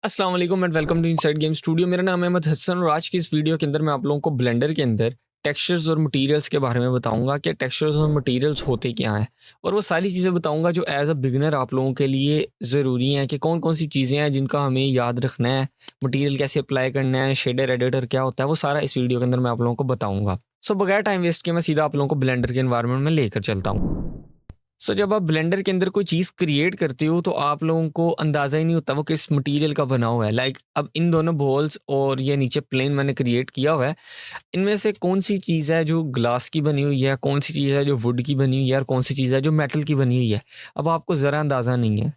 अस्सलाम वालेकुम and welcome to inside game studio. मेरा नाम है अहमद हसन और आज की इस वीडियो के अंदर मैं आप लोगों को ब्लेंडर के अंदर टेक्सचर्स और मटेरियल्स के बारे में बताऊंगा कि टेक्सचर्स और मटेरियल्स होते क्या हैं, और वो सारी चीज़ें बताऊंगा जो एज अ बिगिनर आप लोगों के लिए ज़रूरी हैं कि कौन कौन सी चीज़ें हैं जिनका हमें याद रखना है, मटेरियल कैसे अप्लाई करना है, शेडर एडिटर क्या होता है, वो सारा इस वीडियो के अंदर मैं आप लोगों को बताऊंगा। सो बगैर टाइम वेस्ट किए मैं सीधा आप लोगों को ब्लेंडर के एनवायरनमेंट में लेकर चलता हूँ। जब आप ब्लेंडर के अंदर कोई चीज़ क्रिएट करते हो तो आप लोगों को अंदाज़ा ही नहीं होता वो किस मटेरियल का बना हुआ है। अब इन दोनों बॉल्स और ये नीचे प्लेन मैंने क्रिएट किया हुआ है, इनमें से कौन सी चीज़ है जो ग्लास की बनी हुई है, कौन सी चीज़ है जो वुड की बनी हुई है और कौन सी चीज़ है जो मेटल की बनी हुई है। अब आपको ज़रा अंदाज़ा नहीं है।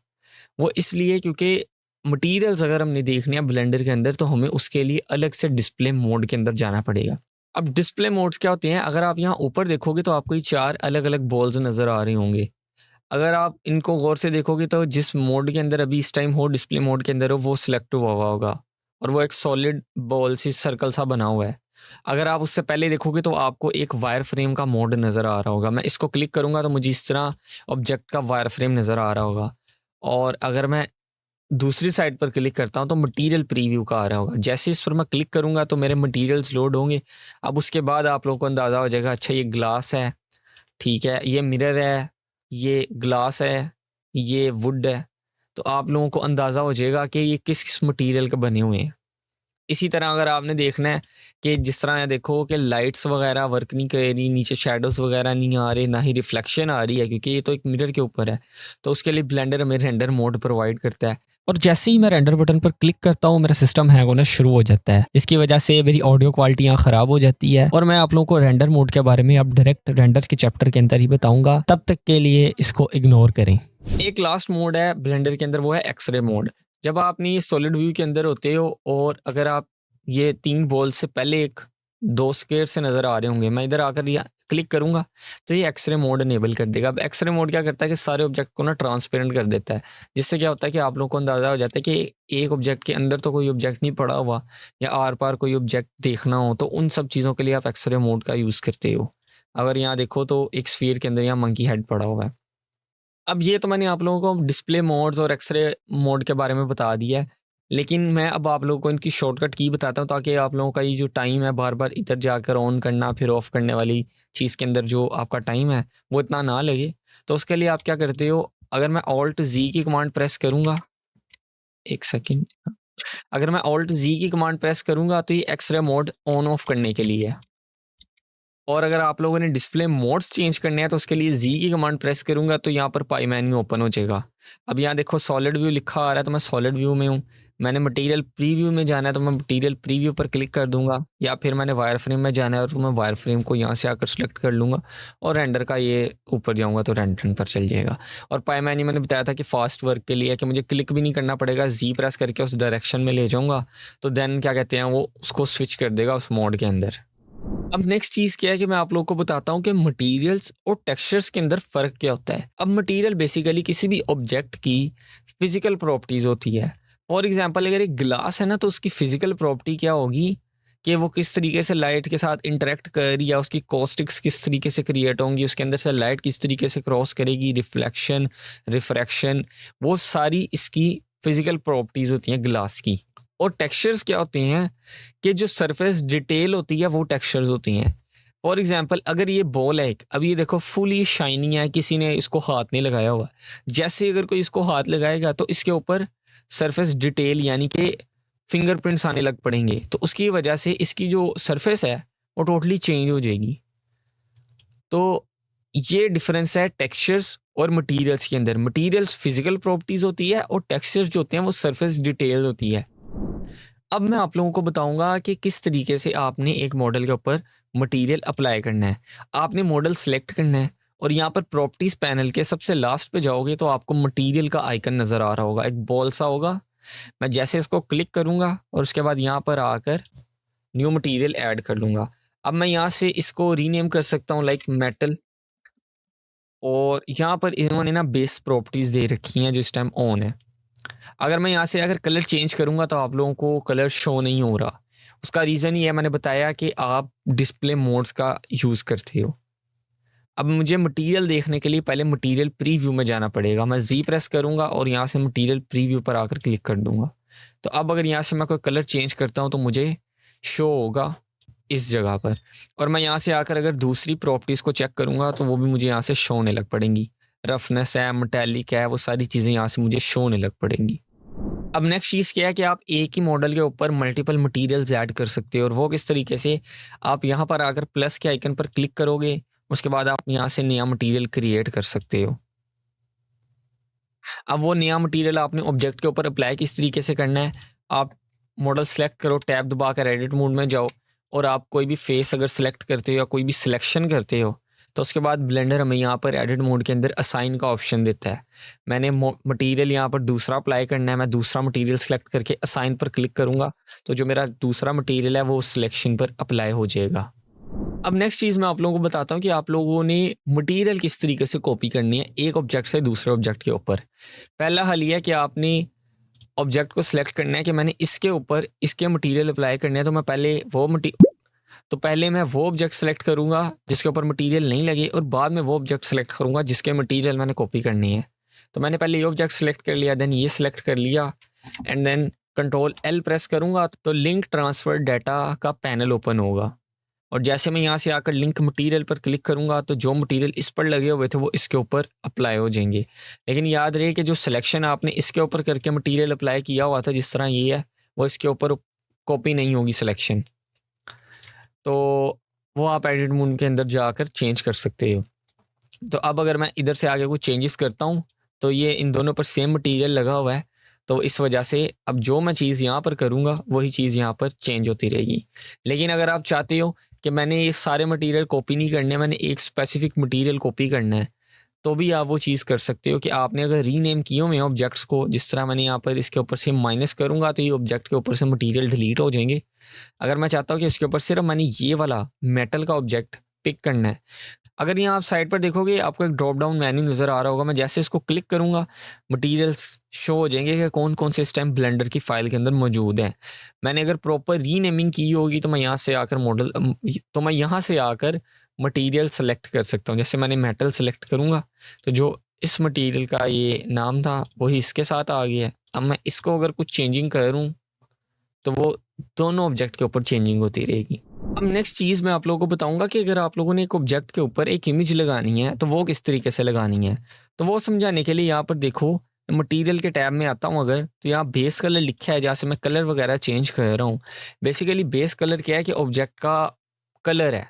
वो इसलिए क्योंकि मटेरियल्स अगर हमने देखने हैं ब्लेंडर के अंदर तो हमें उसके लिए अलग से डिस्प्ले मोड के अंदर जाना पड़ेगा। अब डिस्प्ले मोड्स क्या होते हैं, अगर आप यहाँ ऊपर देखोगे तो आपको ये 4 अलग-अलग बॉल्स नज़र आ रहे होंगे। अगर आप इनको गौर से देखोगे तो जिस मोड के अंदर अभी इस टाइम हो, डिस्प्ले मोड के अंदर हो, वो सिलेक्ट हुआ हुआ होगा और वो एक सॉलिड बॉल सी सर्कल सा बना हुआ है। अगर आप उससे पहले देखोगे तो आपको एक वायर फ्रेम का मोड नज़र आ रहा होगा। मैं इसको क्लिक करूँगा तो मुझे इस तरह ऑब्जेक्ट का वायर फ्रेम नज़र आ रहा होगा, और अगर मैं दूसरी साइड पर क्लिक करता हूँ तो मटेरियल प्रीव्यू का आ रहा होगा। जैसे इस पर मैं क्लिक करूँगा तो मेरे मटेरियल्स लोड होंगे। अब उसके बाद आप लोगों को अंदाज़ा हो जाएगा, अच्छा ये ग्लास है, ठीक है, ये मिरर है, ये ग्लास है, ये वुड है। तो आप लोगों को अंदाज़ा हो जाएगा कि ये किस-किस मटेरियल के बने हुए हैं। इसी तरह अगर आपने देखना है कि जिस तरह देखो कि लाइट्स वगैरह वर्क नहीं कर रही, नीचे शैडोज़ वगैरह नहीं आ रहे, ना ही रिफ्लेक्शन आ रही है क्योंकि ये तो एक मिरर के ऊपर है। तो उसके लिए ब्लेंडर हमें रेंडर मोड प्रोवाइड करता है। और जैसे ही मैं रेंडर बटन पर क्लिक करता हूँ मेरा सिस्टम हैंग होना शुरू हो जाता है, जिसकी वजह से मेरी ऑडियो क्वालिटी यहाँ ख़राब हो जाती है। और मैं आप लोगों को रेंडर मोड के बारे में अब डायरेक्ट रेंडर के चैप्टर के अंदर ही बताऊँगा, तब तक के लिए इसको इग्नोर करें। एक लास्ट मोड है ब्लेंडर के अंदर, वो है एक्स-रे मोड। जब आप अपनी सॉलिड व्यू के अंदर होते हो और अगर आप ये 3 बॉल से पहले एक 2 स्क्वायर से नज़र आ रहे होंगे, मैं इधर आकर या क्लिक करूँगा तो ये एक्स-रे मोड इनेबल कर देगा। अब एक्स-रे मोड क्या करता है कि सारे ऑब्जेक्ट को ना ट्रांसपेरेंट कर देता है, जिससे क्या होता है कि आप लोगों को अंदाज़ा हो जाता है कि एक ऑब्जेक्ट के अंदर तो कोई ऑब्जेक्ट नहीं पड़ा हुआ, या आर-पार कोई ऑब्जेक्ट देखना हो तो उन सब चीज़ों के लिए आप एक्स-रे मोड का यूज़ करते हो। अगर यहाँ देखो तो एक स्फीयर के अंदर यहाँ मंकी हेड पड़ा हुआ है। अब ये तो मैंने आप लोगों को डिस्प्ले मोड्स और एक्स-रे मोड के बारे में बता दिया है। लेकिन मैं अब आप लोगों को इनकी शॉर्टकट की बताता हूँ ताकि आप लोगों का ये जो टाइम है बार-बार इधर जाकर ऑन करना फिर ऑफ करने वाली चीज़ के अंदर जो आपका टाइम है वो इतना ना लगे। तो उसके लिए आप क्या करते हो, अगर मैं ऑल्ट ज़ी की कमांड प्रेस करूँगा, 1 सेकंड, अगर मैं ऑल्ट ज़ी की कमांड प्रेस करूँगा तो ये एक्स-रे मोड ऑन ऑफ करने के लिए है। और अगर आप लोगों ने डिस्प्ले मोड्स चेंज करने हैं तो उसके लिए जी की कमांड प्रेस करूंगा तो यहाँ पर पाई मेन्यू ओपन हो जाएगा। अब यहाँ देखो सॉलिड व्यू लिखा आ रहा है तो मैं सॉलिड व्यू में हूँ। मैंने मटेरियल प्रीव्यू में जाना है तो मैं मटेरियल प्रीव्यू पर क्लिक कर दूंगा, या फिर मैंने वायर फ्रेम में जाना है और तो मैं वायर फ्रेम को यहाँ से आकर सेलेक्ट कर लूँगा और रेंडर का ये ऊपर जाऊँगा तो रेंडर पर चल जाएगा। और पाई मेन्यू मैंने बताया था कि फास्ट वर्क के लिए कि मुझे क्लिक भी नहीं करना पड़ेगा, जी प्रेस करके उस डायरेक्शन में ले जाऊँगा तो देन क्या कहते हैं वो उसको स्विच कर देगा उस मोड के अंदर। अब नेक्स्ट चीज़ क्या है कि मैं आप लोगों को बताता हूँ कि मटेरियल्स और टेक्सचर्स के अंदर फ़र्क क्या होता है। अब मटेरियल बेसिकली किसी भी ऑब्जेक्ट की फ़िज़िकल प्रॉपर्टीज़ होती है। फॉर एग्ज़ाम्पल अगर एक ग्लास है ना तो उसकी फ़िज़िकल प्रॉपर्टी क्या होगी कि वो किस तरीके से लाइट के साथ इंटरेक्ट कर रही है, उसकी कॉस्टिक्स किस तरीके से क्रिएट होंगी, उसके अंदर से लाइट किस तरीके से क्रॉस करेगी, रिफ्लेक्शन, रिफ्रैक्शन, वो सारी इसकी फ़िज़िकल प्रॉपर्टीज़ होती हैं ग्लास की। और टेक्सचर्स क्या होते हैं कि जो सरफेस डिटेल होती है वो टेक्सचर्स होती हैं। फॉर एग्जांपल अगर ये बॉल है एक, अब ये देखो फुली शाइनी है, किसी ने इसको हाथ नहीं लगाया हुआ। जैसे अगर कोई इसको हाथ लगाएगा तो इसके ऊपर सरफेस डिटेल यानी कि फिंगरप्रिंट्स आने लग पड़ेंगे, तो उसकी वजह से इसकी जो सरफेस है वो टोटली चेंज हो जाएगी। तो ये डिफरेंस है टेक्सचर्स और मटेरियल्स के अंदर। मटेरियल्स फिजिकल प्रॉपर्टीज होती है और टेक्सचर्स जो होते हैं वो सरफेस डिटेल होती है। अब मैं आप लोगों को बताऊंगा कि किस तरीके से आपने एक मॉडल के ऊपर मटेरियल अप्लाई करना है। आपने मॉडल सेलेक्ट करना है और यहाँ पर प्रॉपर्टीज पैनल के सबसे लास्ट पे जाओगे तो आपको मटेरियल का आइकन नज़र आ रहा होगा, एक बॉल सा होगा। मैं जैसे इसको क्लिक करूँगा और उसके बाद यहाँ पर आकर न्यू मटेरियल ऐड कर लूँगा। अब मैं यहाँ से इसको रीनेम कर सकता हूँ लाइक मेटल, और यहाँ पर इन्होंने ना बेस प्रॉपर्टीज़ दे रखी हैं जो इस टाइम ऑन है। अगर मैं यहाँ से अगर कलर चेंज करूँगा तो आप लोगों को कलर शो नहीं हो रहा। उसका रीज़न ये है, मैंने बताया कि आप डिस्प्ले मोड्स का यूज़ करते हो। अब मुझे मटेरियल देखने के लिए पहले मटेरियल प्रीव्यू में जाना पड़ेगा। मैं जी प्रेस करूँगा और यहाँ से मटेरियल प्रीव्यू पर आकर क्लिक कर दूँगा। तो अब अगर यहाँ से मैं कोई कलर चेंज करता हूँ तो मुझे शो होगा इस जगह पर, और मैं यहाँ से आकर अगर दूसरी प्रॉपर्टीज़ को चेक करूँगा तो वो भी मुझे यहाँ से शो होने लग पड़ेंगी। रफनेस है, मेटालिक है, वो सारी चीज़ें यहाँ से मुझे शो होने लग पड़ेंगी। अब नेक्स्ट चीज़ क्या है कि आप एक ही मॉडल के ऊपर मल्टीपल मटेरियल्स ऐड कर सकते हो, और वो किस तरीके से, आप यहाँ पर आकर प्लस के आइकन पर क्लिक करोगे, उसके बाद आप यहाँ से नया मटेरियल क्रिएट कर सकते हो। अब वो नया मटेरियल आपने ऑब्जेक्ट के ऊपर अप्लाई किस तरीके से करना है, आप मॉडल सेलेक्ट करो, टैब दबाकर एडिट मोड में जाओ, और आप कोई भी फेस अगर सेलेक्ट करते हो या कोई भी सिलेक्शन करते हो तो उसके बाद ब्लेंडर हमें यहाँ पर एडिट मोड के अंदर असाइन का ऑप्शन देता है। मैंने मटेरियल यहाँ पर दूसरा अप्लाई करना है, मैं दूसरा मटेरियल सेलेक्ट करके असाइन पर क्लिक करूँगा तो जो मेरा दूसरा मटेरियल है वो सिलेक्शन पर अप्लाई हो जाएगा। अब नेक्स्ट चीज़ मैं आप लोगों को बताता हूँ कि आप लोगों ने मटेरियल किस तरीके से कॉपी करनी है एक ऑब्जेक्ट से दूसरे ऑब्जेक्ट के ऊपर। पहला हल ये है कि आपने ऑब्जेक्ट को सिलेक्ट करना है कि मैंने इसके ऊपर इसके मटेरियल अप्लाई करने हैं, तो पहले मैं वो ऑब्जेक्ट सेलेक्ट करूंगा जिसके ऊपर मटेरियल नहीं लगे, और बाद में वो ऑब्जेक्ट सेलेक्ट करूंगा जिसके मटेरियल मैंने कॉपी करनी है। तो मैंने पहले ये ऑब्जेक्ट सेलेक्ट कर लिया, देन ये सिलेक्ट कर लिया, and then control L press करूंगा तो लिंक ट्रांसफर डाटा का पैनल ओपन होगा, और जैसे मैं यहाँ से आकर लिंक मटेरियल पर क्लिक करूंगा तो जो मटेरियल इस पर लगे हुए थे वो इसके ऊपर अप्लाई हो जाएंगे। लेकिन याद रहे कि जो सिलेक्शन आपने इसके ऊपर करके मटेरियल अप्लाई किया हुआ था, जिस तरह ये है, वो इसके ऊपर कॉपी नहीं होगी सिलेक्शन, तो वो आप एडिट मोड के अंदर जाकर चेंज कर सकते हो। तो अब अगर मैं इधर से आगे कुछ चेंजेस करता हूँ तो ये इन दोनों पर सेम मटेरियल लगा हुआ है, तो इस वजह से अब जो मैं चीज़ यहाँ पर करूँगा वही चीज़ यहाँ पर चेंज होती रहेगी। लेकिन अगर आप चाहते हो कि मैंने ये सारे मटेरियल कॉपी नहीं करने, मैंने एक स्पेसिफिक मटेरियल कॉपी करना है, तो भी आप वो चीज़ कर सकते हो कि आपने अगर रीनेम किए हुए हैं ऑब्जेक्ट्स को, जिस तरह मैंने यहाँ पर इसके ऊपर से माइनस करूँगा तो ये ऑब्जेक्ट के ऊपर से मटेरियल डिलीट हो जाएंगे। अगर मैं चाहता हूँ कि इसके ऊपर सिर्फ मैंने ये वाला मेटल का ऑब्जेक्ट पिक करना है, अगर यहाँ आप साइड पर देखोगे आपको एक ड्रॉप डाउन मेन्यू नज़र आ रहा होगा, मैं जैसे इसको क्लिक करूँगा मटेरियल्स शो हो जाएंगे कि कौन कौन से इस टाइम ब्लेंडर की फाइल के अंदर मौजूद हैं। मैंने अगर प्रॉपर रीनेमिंग की होगी तो मैं यहाँ से आकर मटेरियल सेलेक्ट कर सकता हूँ। जैसे मैंने मेटल सेलेक्ट करूँगा तो जो इस मटेरियल का ये नाम था वही इसके साथ आ गया है। अब मैं इसको अगर कुछ चेंजिंग करूँ तो वो दोनों ऑब्जेक्ट के ऊपर चेंजिंग होती रहेगी। अब नेक्स्ट चीज़ मैं आप लोगों को बताऊंगा कि अगर आप लोगों ने एक ऑब्जेक्ट के ऊपर एक इमेज लगानी है तो वो किस तरीके से लगानी है। तो वो समझाने के लिए यहाँ पर देखो, मटेरियल के टैब में आता हूँ अगर, तो यहाँ बेस कलर लिखा है, जहाँ से मैं कलर वगैरह चेंज कर रहा हूँ। बेसिकली बेस कलर क्या है कि ऑब्जेक्ट का कलर है।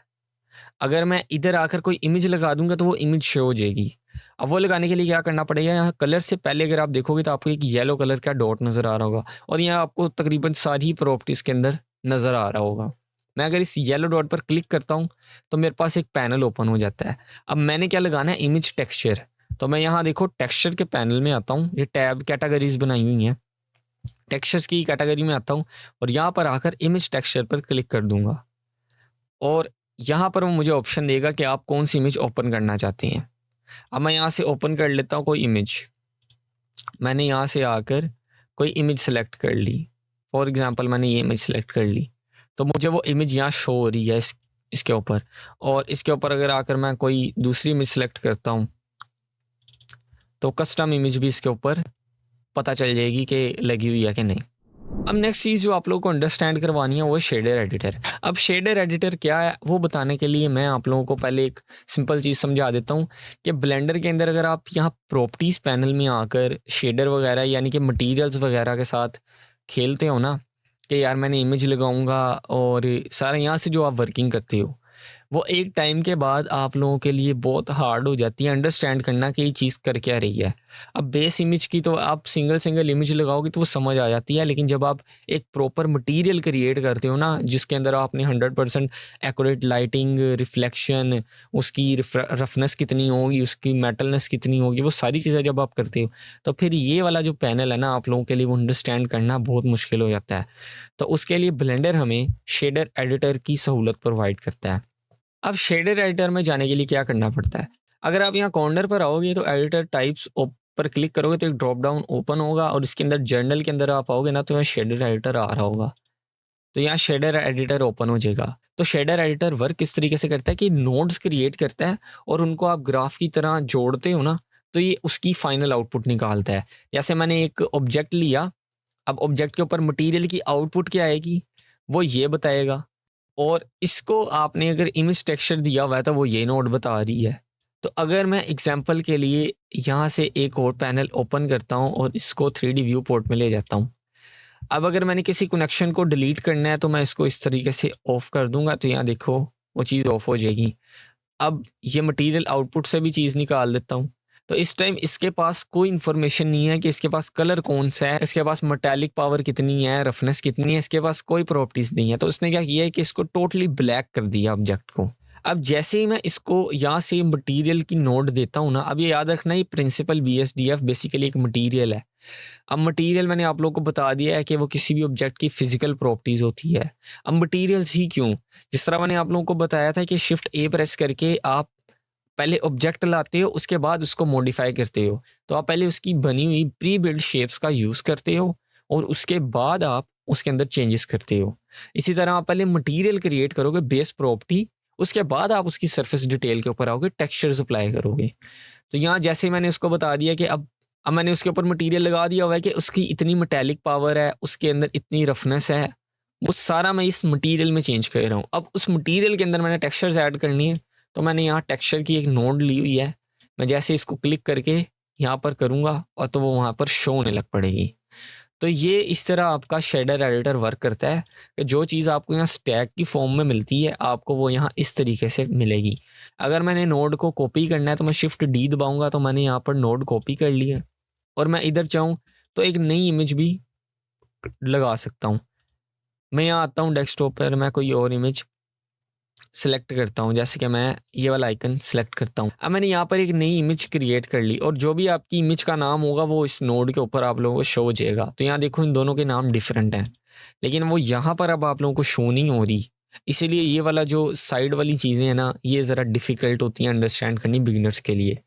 अगर मैं इधर आकर कोई इमेज लगा दूंगा तो वो इमेज शो हो जाएगी। अब वो लगाने के लिए क्या करना पड़ेगा, यहाँ कलर से पहले अगर आप देखोगे तो आपको एक येलो कलर का डॉट नज़र आ रहा होगा, और यहाँ आपको तकरीबन सारी प्रॉपर्टीज़ के अंदर नज़र आ रहा होगा। मैं अगर इस येलो डॉट पर क्लिक करता हूँ तो मेरे पास एक पैनल ओपन हो जाता है। अब मैंने क्या लगाना है, इमेज टेक्सचर। तो मैं यहाँ देखो टेक्सचर के पैनल में आता हूँ, ये टैब कैटेगरीज बनाई हुई हैं, टेक्सचर्स की कैटेगरी में आता हूँ और यहाँ पर आकर इमेज टेक्सचर पर क्लिक कर दूंगा, और यहाँ पर वो मुझे ऑप्शन देगा कि आप कौन सी इमेज ओपन करना चाहते हैं। अब मैं यहाँ से ओपन कर लेता हूँ कोई इमेज। मैंने यहाँ से आकर कोई इमेज सेलेक्ट कर ली, फॉर एग्जांपल मैंने ये इमेज सेलेक्ट कर ली, तो मुझे वो इमेज यहाँ शो हो रही है इसके ऊपर। और इसके ऊपर अगर आकर मैं कोई दूसरी इमेज सेलेक्ट करता हूँ तो कस्टम इमेज भी इसके ऊपर पता चल जाएगी कि लगी हुई है कि नहीं। अब नेक्स्ट चीज़ जो आप लोगों को अंडरस्टैंड करवानी है वो है शेडर एडिटर। अब शेडर एडिटर क्या है वो बताने के लिए मैं आप लोगों को पहले एक सिंपल चीज़ समझा देता हूँ कि ब्लेंडर के अंदर अगर आप यहाँ प्रॉपर्टीज़ पैनल में आकर शेडर वगैरह यानी कि मटेरियल्स वगैरह के साथ खेलते हो ना, कि यार मैंने इमेज लगाऊंगा और सारा यहाँ से जो आप वर्किंग करते हो, वो एक टाइम के बाद आप लोगों के लिए बहुत हार्ड हो जाती है अंडरस्टैंड करना कि ये चीज़ कर क्या रही है। अब बेस इमेज की तो आप सिंगल इमेज लगाओगे तो वो समझ आ जाती है, लेकिन जब आप एक प्रॉपर मटेरियल क्रिएट करते हो ना, जिसके अंदर आपने 100% एक्यूरेट लाइटिंग, रिफ्लेक्शन, उसकी रफनेस कितनी होगी, उसकी मेटलनेस कितनी होगी, वो सारी चीज़ें जब आप करते हो तो फिर ये वाला जो पैनल है ना आप लोगों के लिए वो अंडरस्टैंड करना बहुत मुश्किल हो जाता है। तो उसके लिए ब्लेंडर हमें शेडर एडिटर की सहूलत प्रोवाइड करता है। अब शेडर एडिटर में जाने के लिए क्या करना पड़ता है, अगर आप यहाँ कॉर्नर पर आओगे तो एडिटर टाइप्स पर क्लिक करोगे तो एक ड्रॉप डाउन ओपन होगा, और इसके अंदर जर्नल के अंदर आप आओगे ना तो यहाँ शेडर एडिटर आ रहा होगा, तो यहाँ शेडर एडिटर ओपन हो जाएगा। तो शेडर एडिटर वर्क किस तरीके से करता है कि नोड्स क्रिएट करता है और उनको आप ग्राफ की तरह जोड़ते हो ना तो ये उसकी फाइनल आउटपुट निकालता है। जैसे मैंने एक ऑब्जेक्ट लिया, अब ऑब्जेक्ट के ऊपर मटेरियल की आउटपुट क्या आएगी वो ये बताएगा, और इसको आपने अगर इमेज टेक्सचर दिया हुआ है तो वो ये नोड बता रही है। तो अगर मैं एग्जांपल के लिए यहाँ से एक और पैनल ओपन करता हूँ और इसको 3D व्यू पोर्ट में ले जाता हूँ। अब अगर मैंने किसी कनेक्शन को डिलीट करना है तो मैं इसको इस तरीके से ऑफ कर दूंगा, तो यहाँ देखो वो चीज़ ऑफ हो जाएगी। अब ये मटेरियल आउटपुट से भी चीज़ निकाल देता हूँ, तो इस टाइम इसके पास कोई इन्फॉर्मेशन नहीं है कि इसके पास कलर कौन सा है, इसके पास मेटालिक पावर कितनी है, रफनेस कितनी है, इसके पास कोई प्रॉपर्टीज़ नहीं है। तो उसने क्या किया है कि इसको टोटली ब्लैक कर दिया ऑब्जेक्ट को। अब जैसे ही मैं इसको यहाँ से मटेरियल की नोड देता हूँ ना, अब ये याद रखना ये प्रिंसिपल BSDF बेसिकली एक मटेरियल है। अब मटेरियल मैंने आप लोगों को बता दिया है कि वो किसी भी ऑब्जेक्ट की फिजिकल प्रॉपर्टीज होती है। अब मटेरियल्स ही क्यों, जिस तरह मैंने आप लोगों को बताया था कि शिफ्ट A प्रेस करके आप पहले ऑब्जेक्ट लाते हो, उसके बाद उसको मॉडिफाई करते हो। तो आप पहले उसकी बनी हुई प्री बिल्ड शेप्स का यूज़ करते हो और उसके बाद आप उसके अंदर चेंजेस करते हो। इसी तरह आप पहले मटेरियल क्रिएट करोगे बेस प्रॉपर्टी, उसके बाद आप उसकी सरफेस डिटेल के ऊपर आओगे, टेक्सचर्स अप्लाई करोगे। तो यहाँ जैसे मैंने उसको बता दिया कि अब मैंने उसके ऊपर मटेरियल लगा दिया हुआ है कि उसकी इतनी मेटालिक पावर है, उसके अंदर इतनी रफनेस है, वो सारा मैं इस मटेरियल में चेंज कर रहा हूँ। अब उस मटेरियल के अंदर मैंने टेक्सचर्स ऐड करनी है, तो मैंने यहाँ टेक्सचर की एक नोड ली हुई है। मैं जैसे इसको क्लिक करके यहाँ पर करूँगा और तो वो वहाँ पर शो होने लग पड़ेगी। तो ये इस तरह आपका शेडर एडिटर वर्क करता है कि जो चीज़ आपको यहाँ स्टैक की फॉर्म में मिलती है आपको वो यहाँ इस तरीके से मिलेगी। अगर मैंने नोड को कॉपी करना है तो मैं शिफ्ट D दबाऊंगा, तो मैंने यहाँ पर नोड कॉपी कर लिया और मैं इधर चाहूँ तो एक नई इमेज भी लगा सकता हूँ। मैं यहाँ आता हूँ डेस्कटॉप पर, मैं कोई और इमेज सेलेक्ट करता हूँ, जैसे कि मैं ये वाला आइकन सेलेक्ट करता हूँ। अब मैंने यहाँ पर एक नई इमेज क्रिएट कर ली और जो भी आपकी इमेज का नाम होगा वो इस नोड के ऊपर आप लोगों को शो हो जाएगा। तो यहाँ देखो इन दोनों के नाम डिफरेंट हैं, लेकिन वो यहाँ पर अब आप लोगों को शो नहीं हो रही। इसीलिए ये वाला जो साइड वाली चीज़ें हैं ना, ये ज़रा डिफ़िकल्ट होती हैं अंडरस्टैंड करनी बिगिनर्स के लिए।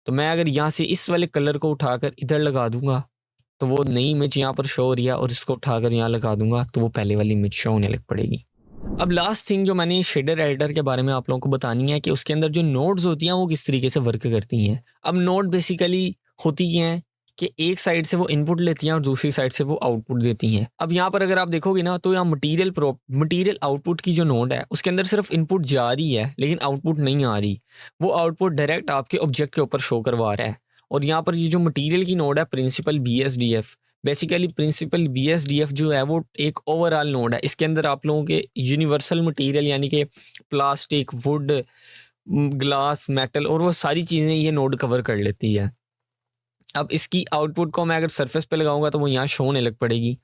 तो मैं अगर यहाँ से इस वाले कलर को उठाकर इधर लगा दूंगा तो वो नई इमेज यहाँ पर शो हो रही है, और इसको उठाकर यहाँ लगा दूंगा तो वो पहले वाली इमेज शो होने लग पड़ेगी। अब लास्ट थिंग जो मैंने शेडर एडिटर के बारे में आप लोगों को बतानी है कि उसके अंदर जो नोड्स होती हैं वो किस तरीके से वर्क करती हैं। अब नोड बेसिकली होती हैं कि एक साइड से वो इनपुट लेती हैं और दूसरी साइड से वो आउटपुट देती हैं। अब यहाँ पर अगर आप देखोगे ना तो यहाँ मटीरियल आउटपुट की जो नोड है उसके अंदर सिर्फ इनपुट जा रही है लेकिन आउटपुट नहीं आ रही। वो आउटपुट डायरेक्ट आपके ऑब्जेक्ट के ऊपर शो करवा रहा है। और यहाँ पर ये जो मटीरियल की नोड है principal BSDF, basically principal BSDF जो है वो एक ओवरऑल नोड है। इसके अंदर आप लोगों के यूनिवर्सल मटेरियल यानी कि प्लास्टिक, वुड, ग्लास, मेटल और वो सारी चीज़ें ये नोड कवर कर लेती है। अब इसकी आउटपुट को मैं अगर सरफेस पे लगाऊंगा तो वो यहाँ शो होने लग पड़ेगी,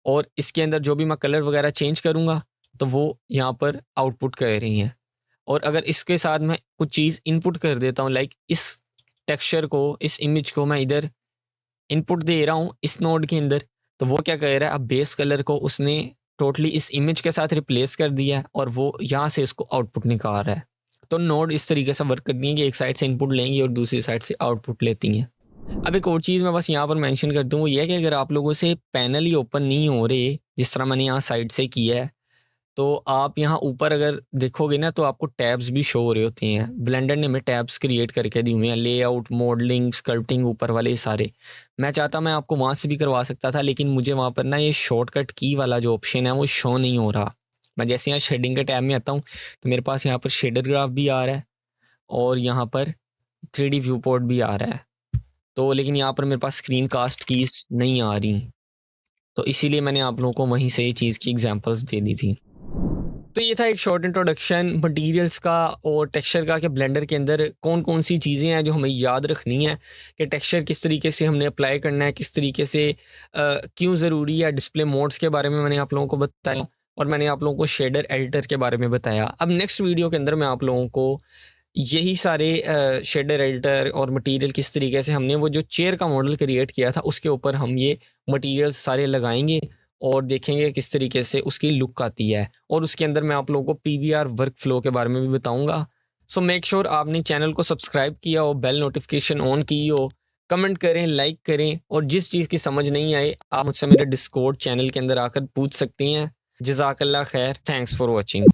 और इसके अंदर जो भी मैं कलर वगैरह चेंज करूँगा तो वो यहाँ पर आउटपुट कर रही हैं। और अगर इसके साथ मैं कुछ चीज़ इनपुट कर देता हूँ, लाइक इस टेक्सचर को, इस इमेज को मैं इधर इनपुट दे रहा हूँ इस नोड के अंदर, तो वो क्या कर रहा है, अब बेस कलर को उसने टोटली इस इमेज के साथ रिप्लेस कर दिया है और वो यहाँ से इसको आउटपुट निकाल रहा है। तो नोड इस तरीके से वर्क करती है कि एक साइड से इनपुट लेंगी और दूसरी साइड से आउटपुट लेती हैं। अब एक और चीज़ मैं बस यहाँ पर मेंशन कर दूँ, वो ये है कि अगर आप लोगों से पैनल ही ओपन नहीं हो रहे जिस तरह मैंने यहाँ साइड से किया है, तो आप यहाँ ऊपर अगर देखोगे ना तो आपको टैब्स भी शो हो रहे होते हैं। ब्लेंडर ने हमें टैब्स क्रिएट करके दी हुई हैं, लेआउट, मॉडलिंग, स्कल्पटिंग, ऊपर वाले सारे। मैं चाहता मैं आपको वहाँ से भी करवा सकता था, लेकिन मुझे वहाँ पर ना ये शॉर्टकट की वाला जो ऑप्शन है वो शो नहीं हो रहा। मैं जैसे यहाँ शेडिंग के टैब में आता हूँ तो मेरे पास यहाँ पर शेडर ग्राफ भी आ रहा है और यहाँ पर 3D व्यू पोर्ट भी आ रहा है, तो लेकिन यहाँ पर मेरे पास स्क्रीन कास्ट कीज नहीं आ रही, तो इसीलिए मैंने आप लोगों को वहीं से ये चीज़ की एग्जांपल्स दे दी थी। तो ये था एक शॉर्ट इंट्रोडक्शन मटेरियल्स का और टेक्सचर का कि ब्लेंडर के अंदर कौन कौन सी चीज़ें हैं जो हमें याद रखनी है, कि टेक्सचर किस तरीके से हमने अप्लाई करना है, किस तरीके से क्यों ज़रूरी है। डिस्प्ले मोड्स के बारे में मैंने आप लोगों को बताया और मैंने आप लोगों को शेडर एडिटर के बारे में बताया। अब नेक्स्ट वीडियो के अंदर मैं आप लोगों को यही सारे शेडर एडिटर और मटेरियल किस तरीके से हमने वो जो चेयर का मॉडल क्रिएट किया था उसके ऊपर हम ये मटेरियल्स सारे लगाएंगे और देखेंगे किस तरीके से उसकी लुक आती है। और उसके अंदर मैं आप लोगों को PBR वर्क फ्लो के बारे में भी बताऊंगा। सो मेक श्योर आपने चैनल को सब्सक्राइब किया हो, बेल नोटिफिकेशन ऑन की हो, कमेंट करें, लाइक करें, और जिस चीज़ की समझ नहीं आए आप मुझसे मेरे डिस्कॉर्ड चैनल के अंदर आकर पूछ सकते हैं। जज़ाकल्लाह खैर, थैंक्स फॉर वॉचिंग।